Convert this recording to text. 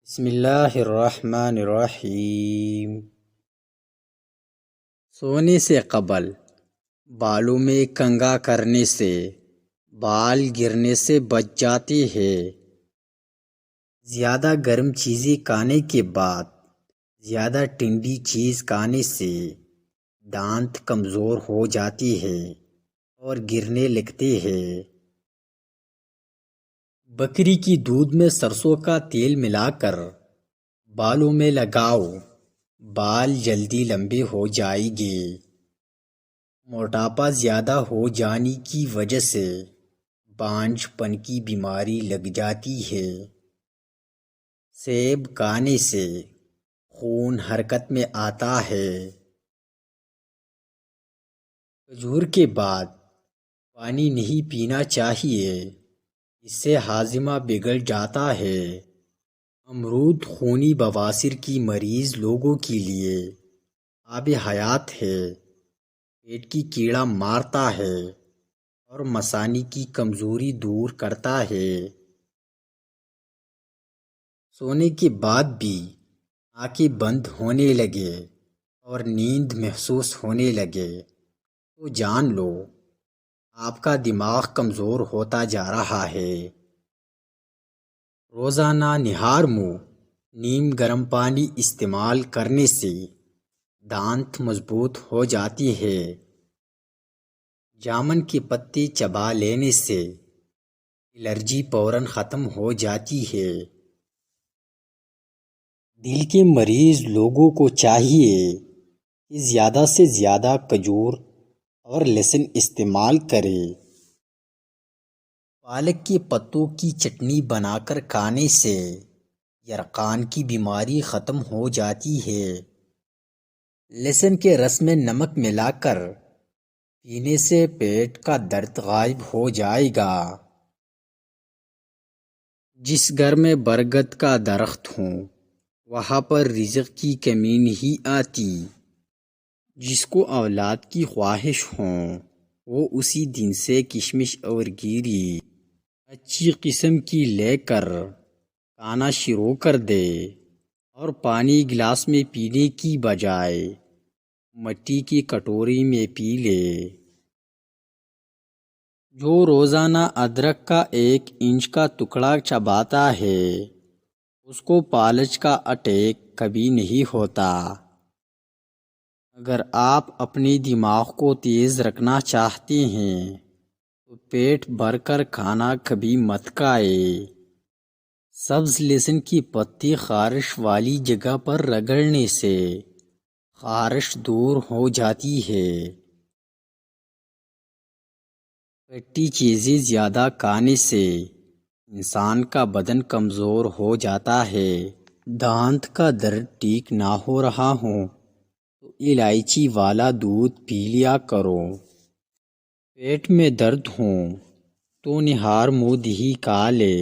بسم اللہ الرحمن الرحیم۔ سونے سے قبل بالوں میں کنگھا کرنے سے بال گرنے سے بچ جاتے ہیں۔ زیادہ گرم چیزیں کھانے کے بعد زیادہ ٹھنڈی چیز کھانے سے دانت کمزور ہو جاتے ہیں اور گرنے لگتے ہیں۔ بکری کی دودھ میں سرسوں کا تیل ملا کر بالوں میں لگاؤ، بال جلدی لمبے ہو جائیں گے۔ موٹاپا زیادہ ہو جانے کی وجہ سے بانجھ پن کی بیماری لگ جاتی ہے۔ سیب کھانے سے خون حرکت میں آتا ہے۔ کھجور کے بعد پانی نہیں پینا چاہیے، اس سے ہاضمہ بگڑ جاتا ہے۔ امرود خونی بواسیر کی مریض لوگوں کے لیے آب حیات ہے۔ پیٹ کی کیڑا مارتا ہے اور مثانی کی کمزوری دور کرتا ہے۔ سونے کے بعد بھی آنکھیں بند ہونے لگے اور نیند محسوس ہونے لگے تو جان لو آپ کا دماغ کمزور ہوتا جا رہا ہے۔ روزانہ نہار منہ نیم گرم پانی استعمال کرنے سے دانت مضبوط ہو جاتی ہے۔ جامن کے پتے چبا لینے سے الرجی فوراً ختم ہو جاتی ہے۔ دل کے مریض لوگوں کو چاہیے کہ زیادہ سے زیادہ کھجور اور لہسن استعمال کرے۔ پالک کے پتوں کی چٹنی بنا کر کھانے سے یرقان کی بیماری ختم ہو جاتی ہے۔ لہسن کے رس میں نمک ملا کر پینے سے پیٹ کا درد غائب ہو جائے گا۔ جس گھر میں برگد کا درخت ہو وہاں پر رزق کی کمی نہیں آتی۔ جس کو اولاد کی خواہش ہو وہ اسی دن سے کشمش اور گیری اچھی قسم کی لے کر کھانا شروع کر دے اور پانی گلاس میں پینے کی بجائے مٹی کی کٹوری میں پی لے۔ جو روزانہ ادرک کا 1 انچ کا ٹکڑا چباتا ہے اس کو فالج کا اٹیک کبھی نہیں ہوتا۔ اگر آپ اپنے دماغ کو تیز رکھنا چاہتے ہیں تو پیٹ بھر کر کھانا کبھی مت کھائیں۔ سبز لہسن کی پتی خارش والی جگہ پر رگڑنے سے خارش دور ہو جاتی ہے۔ کھٹی چیزیں زیادہ کھانے سے انسان کا بدن کمزور ہو جاتا ہے۔ دانت کا درد ٹھیک نہ ہو رہا ہو تو الائچی والا دودھ پی لیا کرو۔ پیٹ میں درد ہو تو نہار منہ دہی کھا لے۔